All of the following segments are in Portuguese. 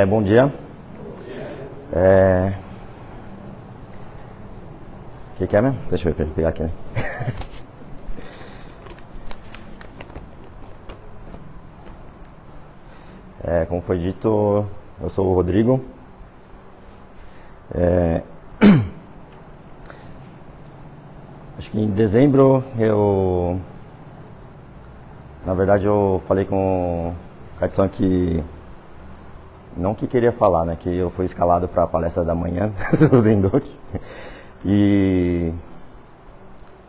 Bom dia. O que é mesmo? Deixa eu pegar aqui, né? Como foi dito, eu sou o Rodrigo. Acho que em dezembro na verdade eu falei com o Cadson que não que queria falar, né? Que eu fui escalado para a palestra da manhã do Dendoc. E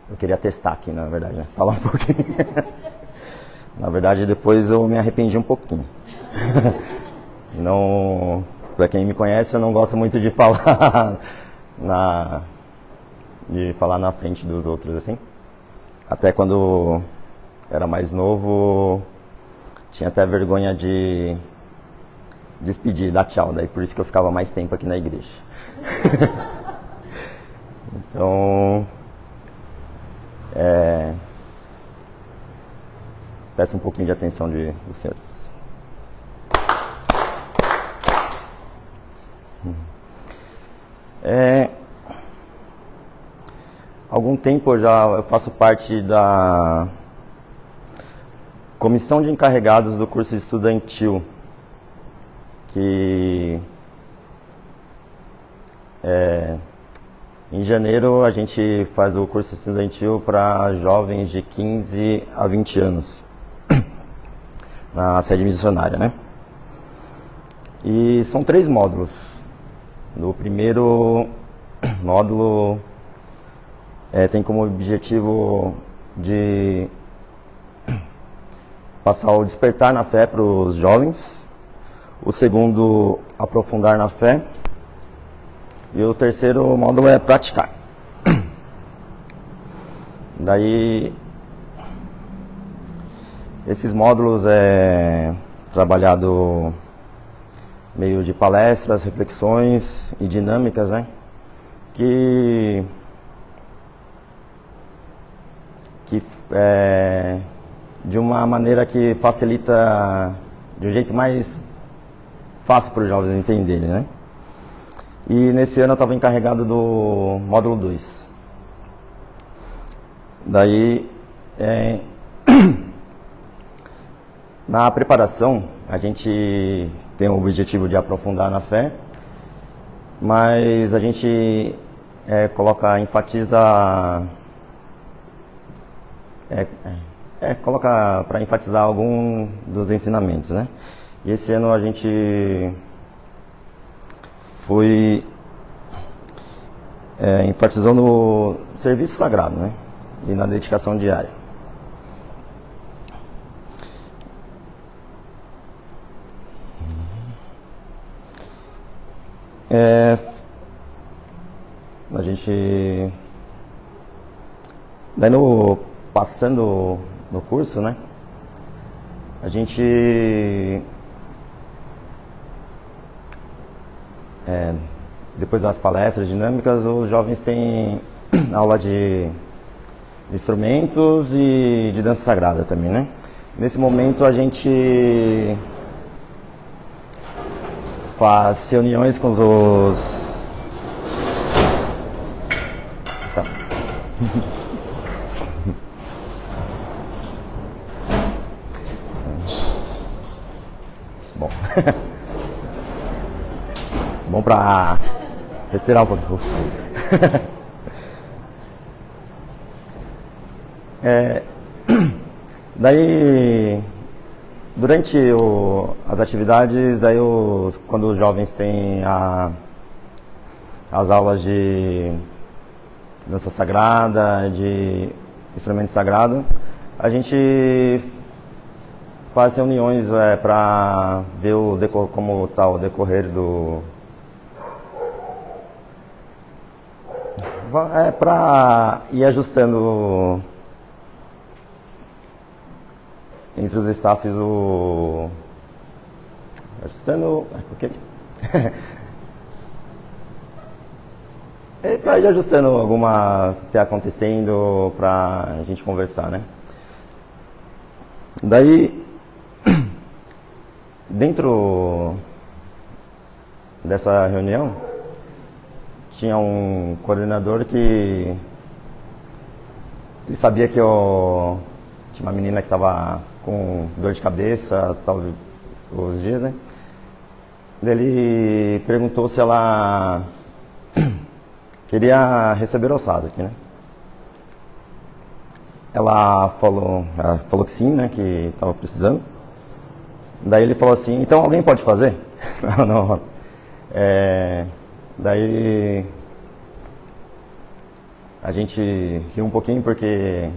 eu queria testar aqui, na verdade, né? Falar um pouquinho. Na verdade, depois eu me arrependi um pouquinho. Não, para quem me conhece, eu não gosto muito de falar na frente dos outros, assim. Até quando era mais novo, tinha até vergonha de despedir, dar tchau. Daí por isso que eu ficava mais tempo aqui na igreja. Então, peço um pouquinho de atenção dos senhores. Há algum tempo eu faço parte da comissão de encarregados do curso estudantil, que em janeiro a gente faz o curso estudantil para jovens de 15 a 20 anos, na sede missionária, né? E são 3 módulos. No primeiro módulo tem como objetivo de passar o despertar na fé para os jovens. O segundo, aprofundar na fé. E o terceiro módulo é praticar. Daí, esses módulos trabalhado meio de palestras, reflexões e dinâmicas, né? Que de uma maneira que facilita, de um jeito mais fácil para os jovens entenderem, né? E nesse ano eu estava encarregado do módulo 2. Daí, na preparação, a gente tem o objetivo de aprofundar na fé, mas a gente enfatiza para enfatizar algum dos ensinamentos, né? E esse ano a gente enfatizou no serviço sagrado, né? E na dedicação diária. A gente, daí passando no curso, né? A gente depois das palestras dinâmicas, os jovens têm aula de instrumentos e de dança sagrada também, né? Nesse momento a gente faz reuniões com os... Tá. Bom. Bom para respirar um pouco. Daí, durante as atividades, quando os jovens têm as aulas de dança sagrada, de instrumento sagrado, a gente faz reuniões para ver como está o decorrer para ir ajustando entre os staffs para ir ajustando alguma que está acontecendo para a gente conversar, né? Daí, dentro dessa reunião, tinha um coordenador que ele sabia que eu tinha uma menina que estava com dor de cabeça, talvez os dias, né? Ele perguntou se ela queria receber o SASC, né? Ela falou que sim, né? Que estava precisando. Daí ele falou assim, então alguém pode fazer? Não. Daí a gente riu um pouquinho porque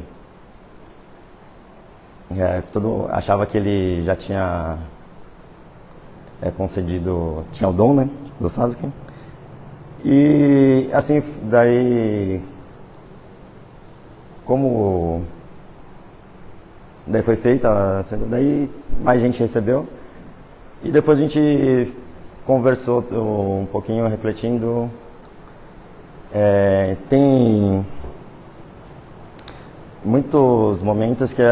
todo achava que ele já tinha concedido, tinha o dom, né, do SASC. E assim, daí como daí foi feita, daí mais gente recebeu e depois a gente conversou um pouquinho refletindo. Tem muitos momentos que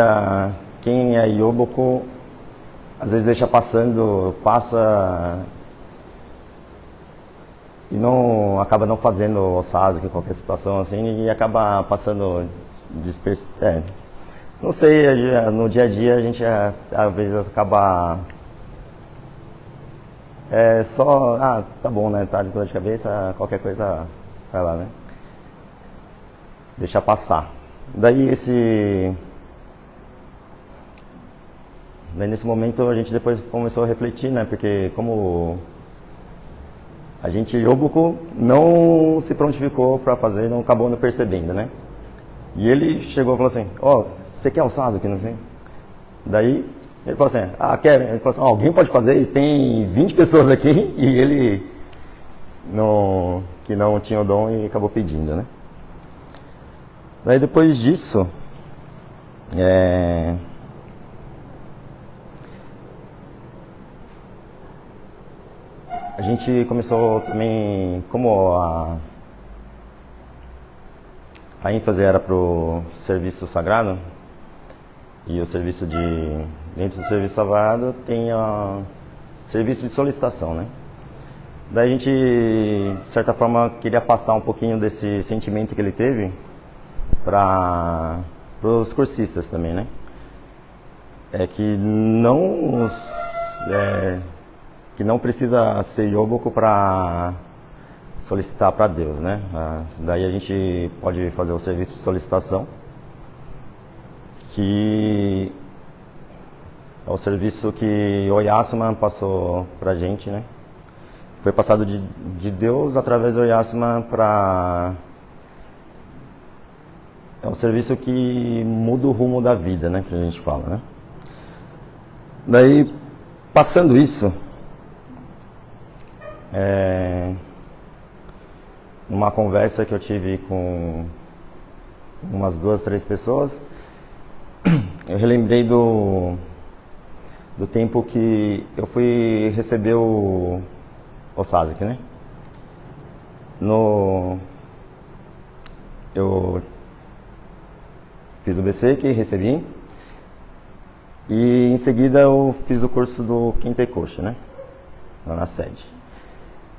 quem é Yoboko às vezes passa e acaba não fazendo o SASC, qualquer situação assim, e acaba passando despercebido. Não sei, no dia a dia a gente às vezes acaba tá bom, né, tá de dor de cabeça, qualquer coisa vai lá, né, deixa passar. Daí nesse momento a gente depois começou a refletir, né, porque como a gente, Yoboko, não se prontificou para fazer, não acabou não percebendo, né, e ele chegou e falou assim, você quer o SASC, não tem? Daí ele falou assim, quero. Ele falou assim, alguém pode fazer? E tem 20 pessoas aqui e ele que não tinha o dom e acabou pedindo, né? Daí depois disso, a gente começou também, como a ênfase era para o serviço sagrado, e o serviço dentro do serviço sagrado tem serviço de solicitação, né? Daí a gente, de certa forma, queria passar um pouquinho desse sentimento que ele teve para os cursistas também, né? Que não precisa ser Yoboko para solicitar para Deus, né? Daí a gente pode fazer o serviço de solicitação, que é o serviço que Oyasama passou pra gente, né? Foi passado de Deus através do Oyasama para... É um serviço que muda o rumo da vida, né? Que a gente fala, né? Daí, passando isso, numa conversa que eu tive com umas 2, 3 pessoas, eu relembrei do tempo que eu fui receber o SASC, né? Eu fiz o BC, recebi, e em seguida eu fiz o curso do Kintekoshi, né? Lá na sede.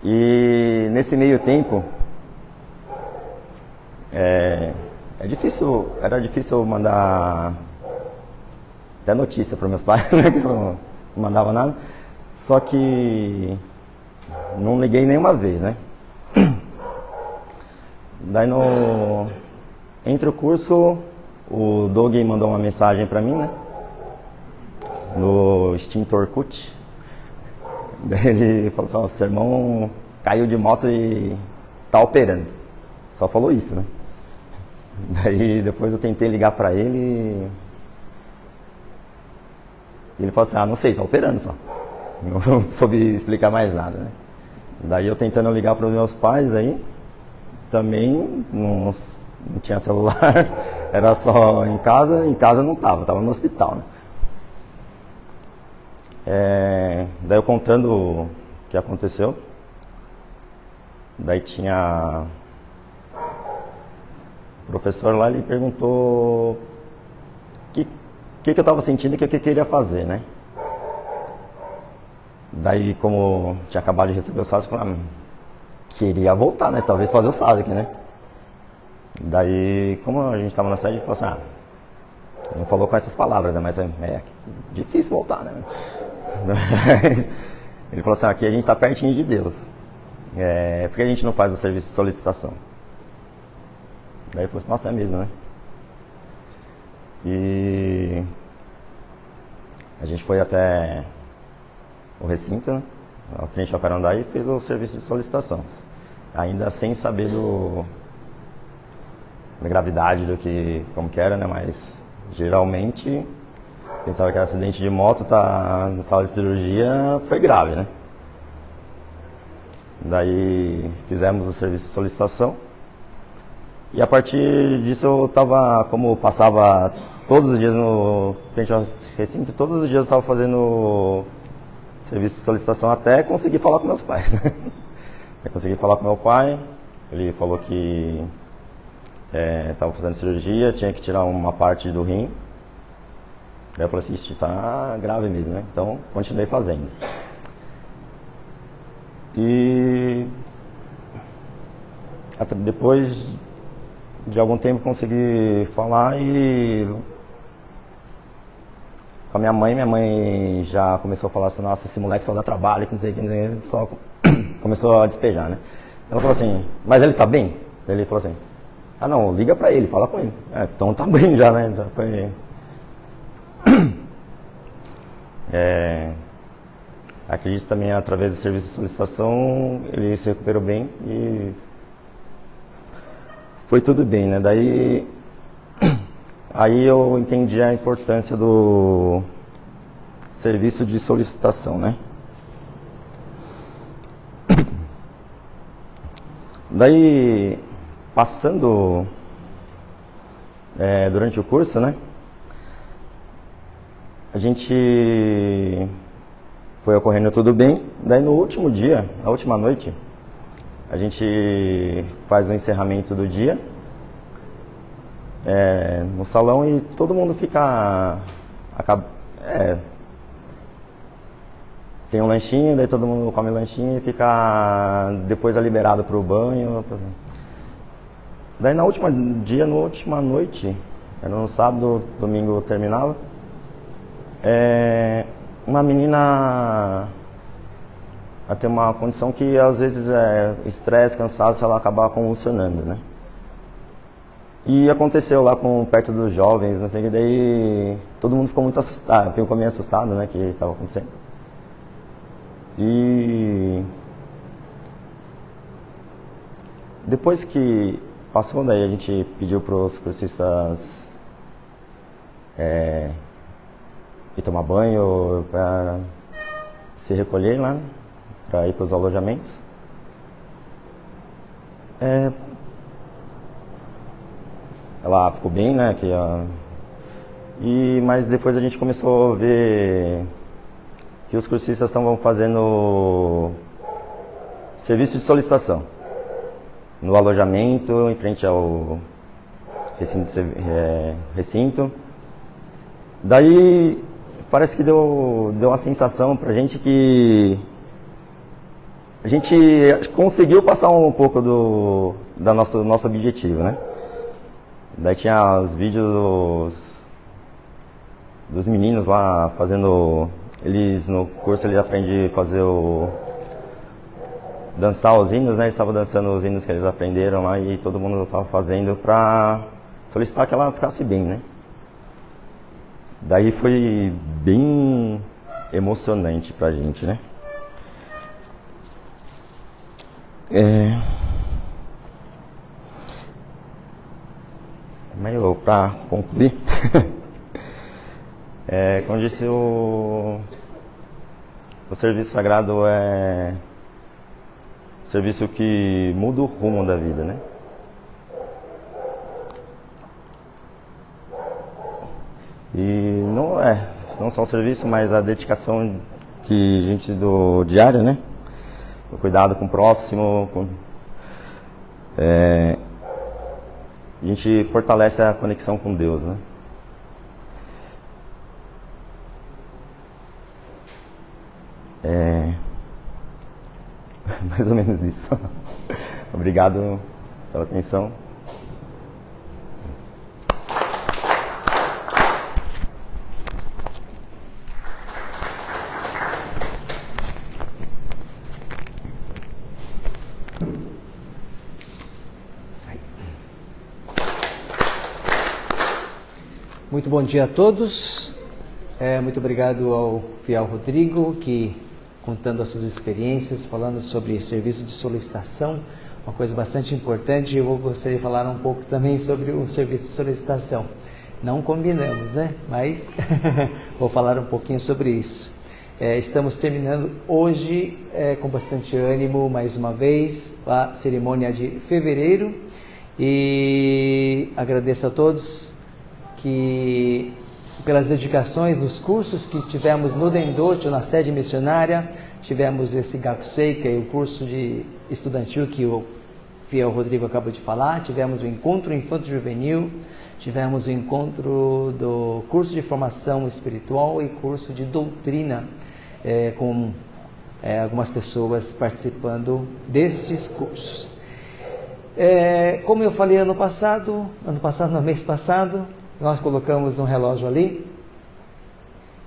E nesse meio tempo, era difícil mandar até notícia para meus pais, né, que eu não mandava nada, só que não liguei nenhuma vez, né? Daí entre o curso, o Doug mandou uma mensagem para mim, né? No extinto Orkut. Daí ele falou assim, o seu irmão caiu de moto e tá operando. Só falou isso, né? Daí depois eu tentei ligar para ele e ele falou assim, não sei, tá operando só. Não soube explicar mais nada, né? Daí eu tentando ligar para os meus pais aí, também não tinha celular, era só em casa não tava no hospital, né? Daí eu contando o que aconteceu, daí tinha o professor lá, ele perguntou o que eu estava sentindo e o que eu queria fazer, né? Daí, como tinha acabado de receber o SASC, eu falei, queria voltar, né? Talvez fazer o SASC, né? Daí, como a gente estava na sede, ele falou assim, não falou com essas palavras, né? Mas é difícil voltar, né? Ele falou assim, aqui a gente está pertinho de Deus. Por que a gente não faz o serviço de solicitação? Daí eu falei assim, nossa, é mesmo, né? E a gente foi até o recinto, né? À frente ao Carandaí, e fez o serviço de solicitação. Ainda sem saber da gravidade como que era, né? Mas geralmente pensava que era acidente de moto, tá na sala de cirurgia, foi grave, né? Daí fizemos o serviço de solicitação. E a partir disso eu tava, como passava todos os dias no frente ao recinto, todos os dias eu estava fazendo serviço de solicitação até conseguir falar com meus pais. Até consegui falar com meu pai, ele falou que estava fazendo cirurgia, tinha que tirar uma parte do rim. Daí eu falei assim, isso tá grave mesmo, né? Então continuei fazendo. E depois de algum tempo consegui falar com a minha mãe já começou a falar assim, nossa, esse moleque só dá trabalho, que não sei o que, só começou a despejar, né? Ela falou assim, mas ele tá bem? Ele falou assim, não, liga pra ele, fala com ele. Então tá bem já, né? Então foi... acredito também através do serviço de solicitação ele se recuperou bem e foi tudo bem, né? Daí aí eu entendi a importância do serviço de solicitação, né? Daí passando durante o curso, né? A gente foi ocorrendo tudo bem. Daí no último dia, na última noite, a gente faz o encerramento do dia no salão e todo mundo fica... tem um lanchinho, daí todo mundo come o lanchinho e fica depois liberado para o banho. Daí na última noite, era no sábado, domingo terminava, uma menina tem uma condição que às vezes estresse, cansaço, ela acaba convulsionando, né? E aconteceu lá perto dos jovens, não sei o que, daí todo mundo ficou muito assustado, ficou meio assustado, né, que estava acontecendo. E depois que passou, daí a gente pediu para os cursistas ir tomar banho, para se recolher lá, né, para ir para os alojamentos. Ela ficou bem, né? Mas depois a gente começou a ver que os cursistas estavam fazendo serviço de solicitação no alojamento, em frente ao recinto. Daí parece que deu uma sensação pra gente que a gente conseguiu passar um pouco do nosso objetivo, né? Daí tinha os vídeos dos meninos lá fazendo... no curso eles aprendem a fazer dançar os hinos, né? Eles estavam dançando os hinos que eles aprenderam lá e todo mundo estava fazendo para solicitar que ela ficasse bem, né? Daí foi bem emocionante pra gente, né? Meio para concluir, como eu disse, o serviço sagrado é um serviço que muda o rumo da vida, né? E não só o serviço, mas a dedicação que a gente do diário, né? O cuidado com o próximo, a gente fortalece a conexão com Deus, né? Mais ou menos isso. Obrigado pela atenção. Muito bom dia a todos. Muito obrigado ao fiel Rodrigo, que contando as suas experiências, falando sobre serviço de solicitação, uma coisa bastante importante. Eu gostaria de falar um pouco também sobre o serviço de solicitação. Não combinamos, né? Mas vou falar um pouquinho sobre isso. Estamos terminando hoje com bastante ânimo, mais uma vez, a cerimônia de fevereiro, e agradeço a todos que pelas dedicações dos cursos que tivemos no Dendocho, na sede missionária. Tivemos esse Gakusei, que é o curso de estudantil que o fiel Rodrigo acabou de falar. Tivemos o encontro infanto-juvenil, tivemos o encontro do curso de formação espiritual e curso de doutrina, com algumas pessoas participando destes cursos. Como eu falei no mês passado, nós colocamos um relógio ali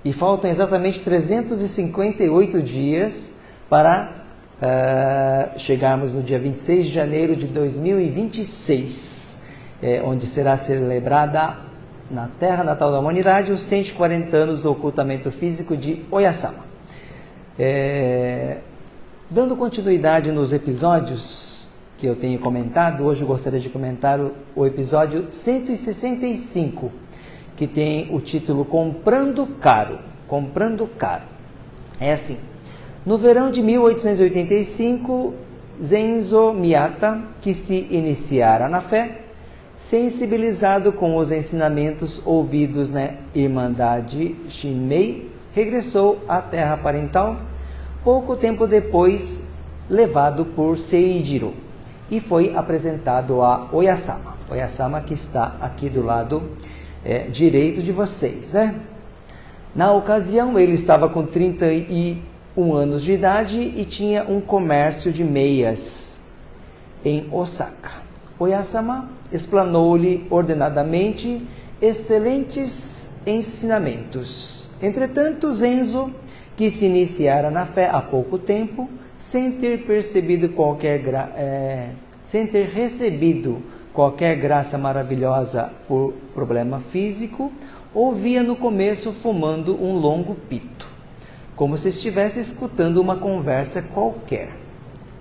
e faltam exatamente 358 dias para chegarmos no dia 26 de janeiro de 2026, onde será celebrada na Terra Natal da Humanidade os 140 anos do ocultamento físico de Oyasama. Dando continuidade nos episódios que eu tenho comentado, hoje eu gostaria de comentar o episódio 165, que tem o título Comprando Caro. Comprando Caro. É assim: no verão de 1885, Zenzo Miyata, que se iniciara na fé, sensibilizado com os ensinamentos ouvidos na Irmandade Shinmei, regressou à terra parental, pouco tempo depois levado por Seijiro, e foi apresentado a Oyasama. Oyasama, que está aqui do lado direito de vocês, né? Na ocasião, ele estava com 31 anos de idade e tinha um comércio de meias em Osaka. Oyasama explanou-lhe ordenadamente excelentes ensinamentos. Entretanto, Zenzo, que se iniciara na fé há pouco tempo, sem ter recebido qualquer graça maravilhosa por problema físico, ouvia no começo fumando um longo pito, como se estivesse escutando uma conversa qualquer.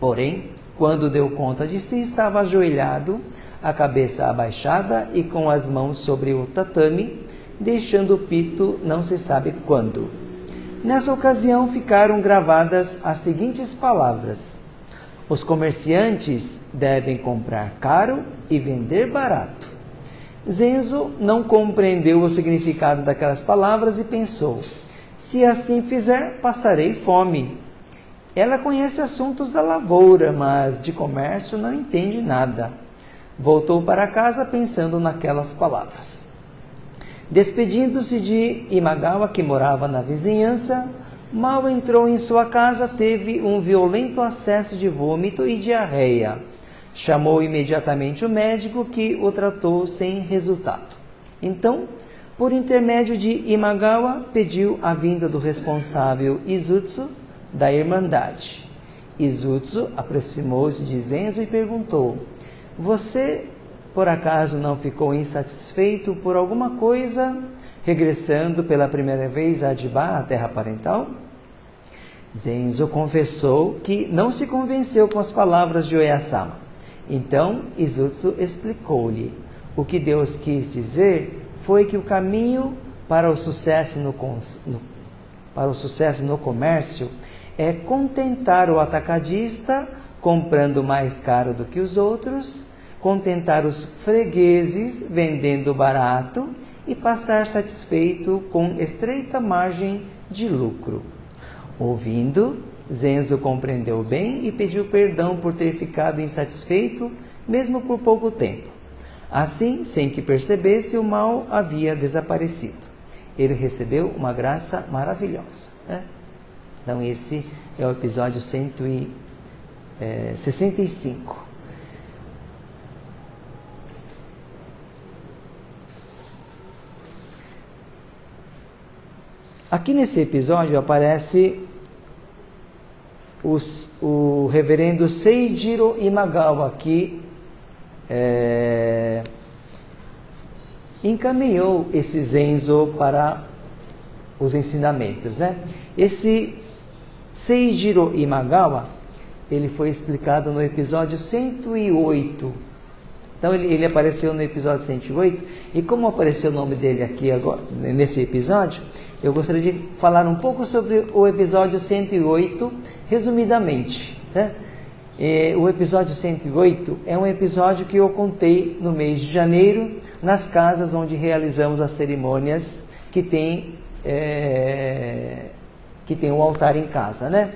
Porém, quando deu conta de si, estava ajoelhado, a cabeça abaixada e com as mãos sobre o tatame, deixando o pito não se sabe quando. Nessa ocasião ficaram gravadas as seguintes palavras: os comerciantes devem comprar caro e vender barato. Zenzo não compreendeu o significado daquelas palavras e pensou: se assim fizer, passarei fome. Ela conhece assuntos da lavoura, mas de comércio não entende nada. Voltou para casa pensando naquelas palavras. Despedindo-se de Imagawa, que morava na vizinhança, mal entrou em sua casa, teve um violento acesso de vômito e diarreia. Chamou imediatamente o médico, que o tratou sem resultado. Então, por intermédio de Imagawa, pediu a vinda do responsável Izutsu da Irmandade. Izutsu aproximou-se de Zenzo e perguntou: você, por acaso, não ficou insatisfeito por alguma coisa, regressando pela primeira vez a Adiba, a terra parental? Zenzo confessou que não se convenceu com as palavras de Oyasama. Então, Izutsu explicou-lhe. O que Deus quis dizer foi que o caminho para o sucesso no comércio é contentar o atacadista comprando mais caro do que os outros, contentar os fregueses vendendo barato e passar satisfeito com estreita margem de lucro. Ouvindo, Zenzo compreendeu bem e pediu perdão por ter ficado insatisfeito, mesmo por pouco tempo. Assim, sem que percebesse, o mal havia desaparecido. Ele recebeu uma graça maravilhosa, né? Então esse é o episódio 165. Aqui nesse episódio aparece o reverendo Seijiro Imagawa, que encaminhou esse Zenzo para os ensinamentos, né? Esse Seijiro Imagawa, ele foi explicado no episódio 108. Então ele apareceu no episódio 108, e como apareceu o nome dele aqui agora, nesse episódio, eu gostaria de falar um pouco sobre o episódio 108, resumidamente, né? O episódio 108 é um episódio que eu contei no mês de janeiro, nas casas onde realizamos as cerimônias que tem o altar em casa, né?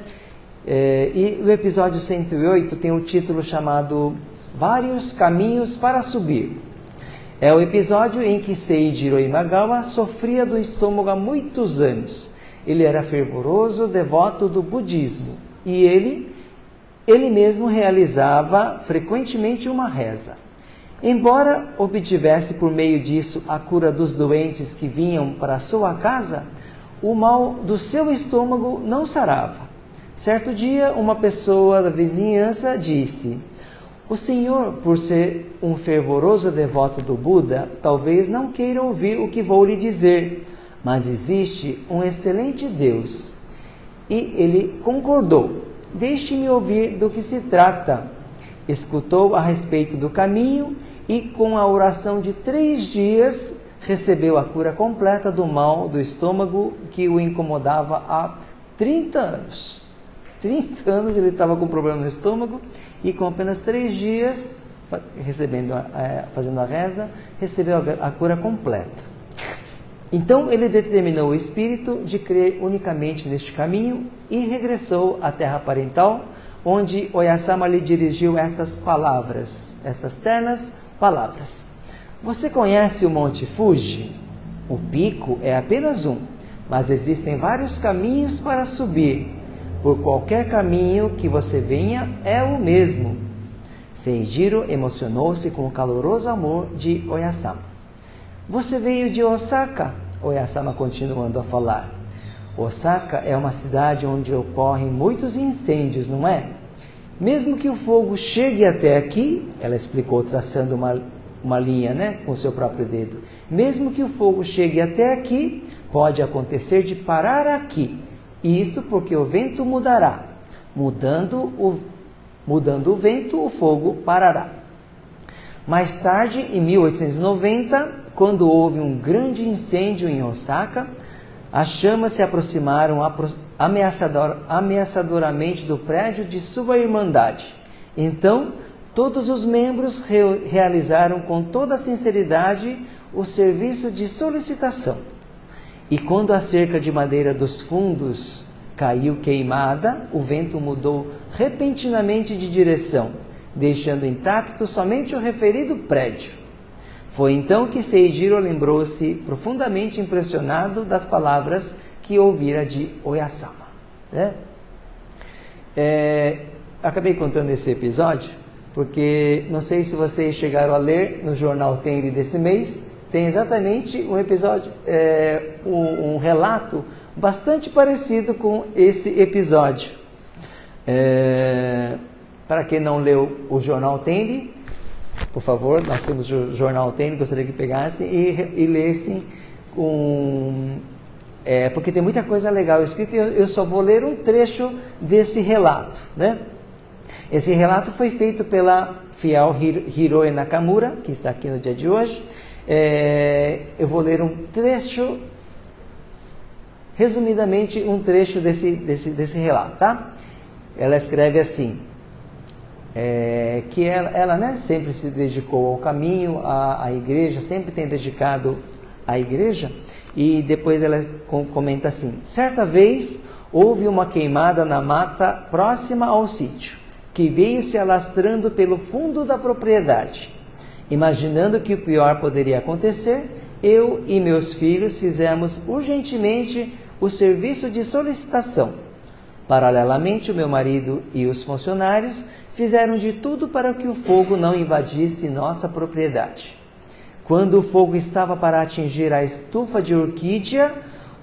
E o episódio 108 tem um título chamado Vários Caminhos para Subir. É o episódio em que Seijiro Imagawa sofria do estômago há muitos anos. Ele era fervoroso devoto do budismo e ele mesmo realizava frequentemente uma reza. Embora obtivesse por meio disso a cura dos doentes que vinham para sua casa, o mal do seu estômago não sarava. Certo dia, uma pessoa da vizinhança disse: "O senhor, por ser um fervoroso devoto do Buda, talvez não queira ouvir o que vou lhe dizer, mas existe um excelente Deus." E ele concordou: "Deixe-me ouvir do que se trata." Escutou a respeito do caminho e, com a oração de 3 dias, recebeu a cura completa do mal do estômago que o incomodava há 30 anos. 30 anos ele estava com problema no estômago e com apenas 3 dias, fazendo a reza, recebeu a cura completa. Então ele determinou o espírito de crer unicamente neste caminho e regressou à terra parental, onde Oyasama lhe dirigiu estas ternas palavras: "Você conhece o Monte Fuji? O pico é apenas um, mas existem vários caminhos para subir. Por qualquer caminho que você venha, é o mesmo." Seijiro emocionou-se com o caloroso amor de Oyasama. "Você veio de Osaka?" Oyasama continuando a falar. "Osaka é uma cidade onde ocorrem muitos incêndios, não é? Mesmo que o fogo chegue até aqui," ela explicou traçando uma linha, né, com o seu próprio dedo. "Mesmo que o fogo chegue até aqui, pode acontecer de parar aqui. Isso porque o vento mudará. Mudando o vento, o fogo parará." Mais tarde, em 1890, quando houve um grande incêndio em Osaka, as chamas se aproximaram ameaçadoramente do prédio de sua irmandade. Então, todos os membros realizaram com toda sinceridade o serviço de solicitação. E quando a cerca de madeira dos fundos caiu queimada, o vento mudou repentinamente de direção, deixando intacto somente o referido prédio. Foi então que Seijiro lembrou-se profundamente impressionado das palavras que ouvira de Oyasama, né? Acabei contando esse episódio porque não sei se vocês chegaram a ler no Jornal Tenri desse mês. Tem exatamente um episódio, um relato bastante parecido com esse episódio. Para quem não leu o Jornal Tenri, por favor, nós temos o Jornal Tenri, gostaria que pegassem e lessem, porque tem muita coisa legal escrita e eu só vou ler um trecho desse relato, né? Esse relato foi feito pela fiel Hiroe Nakamura, que está aqui no dia de hoje. Eu vou ler um trecho, resumidamente um trecho desse relato, tá? Ela escreve assim, que ela, né, sempre se dedicou ao caminho, à igreja, sempre tem dedicado à igreja, e depois ela comenta assim: "Certa vez houve uma queimada na mata próxima ao sítio, que veio se alastrando pelo fundo da propriedade. Imaginando que o pior poderia acontecer, eu e meus filhos fizemos urgentemente o serviço de solicitação. Paralelamente, o meu marido e os funcionários fizeram de tudo para que o fogo não invadisse nossa propriedade. Quando o fogo estava para atingir a estufa de orquídea,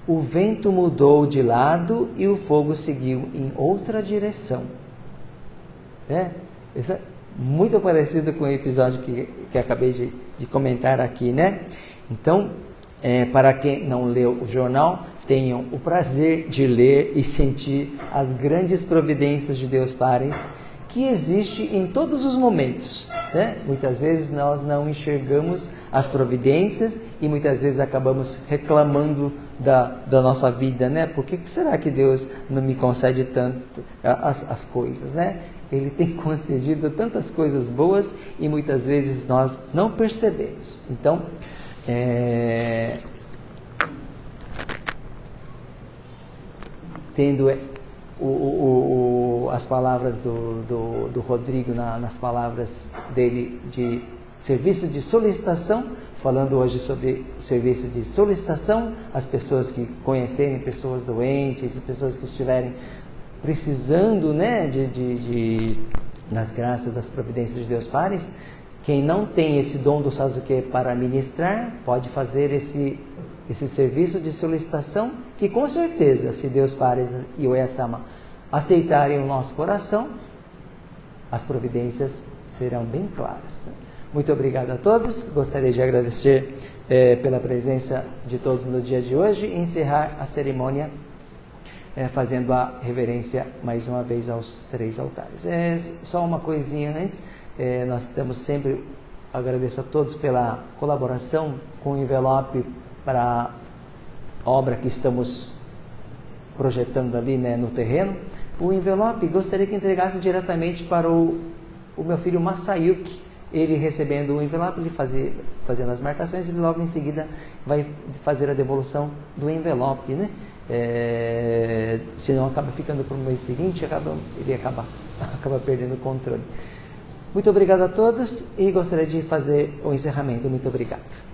o vento mudou de lado e o fogo seguiu em outra direção. Isso é muito parecido com o episódio que acabei de comentar aqui, né? Então, para quem não leu o jornal, tenham o prazer de ler e sentir as grandes providências de Deus Pai, que existe em todos os momentos, né? Muitas vezes nós não enxergamos as providências e muitas vezes acabamos reclamando da nossa vida, né? Por que será que Deus não me concede tanto as coisas, né? Ele tem concedido tantas coisas boas e muitas vezes nós não percebemos. Então, tendo as palavras do Rodrigo nas palavras dele de serviço de solicitação, falando hoje sobre serviço de solicitação, as pessoas que conhecerem pessoas doentes, pessoas que estiverem precisando, né, nas graças das providências de Deus Pai. Quem não tem esse dom do Sasuke para ministrar, pode fazer esse serviço de solicitação, que com certeza, se Deus Pai e o Oya-sama aceitarem o nosso coração, as providências serão bem claras. Muito obrigado a todos. Gostaria de agradecer pela presença de todos no dia de hoje e encerrar a cerimônia fazendo a reverência mais uma vez aos 3 altares. Só uma coisinha antes, nós estamos sempre, agradeço a todos pela colaboração com o envelope para a obra que estamos projetando ali, né, no terreno. O envelope gostaria que entregasse diretamente para o meu filho Masayuki. Ele recebendo o envelope, ele fazendo as marcações, ele logo em seguida vai fazer a devolução do envelope, né? Senão acaba ficando para o mês seguinte, ele acaba perdendo o controle. Muito obrigado a todos e gostaria de fazer o encerramento. Muito obrigado.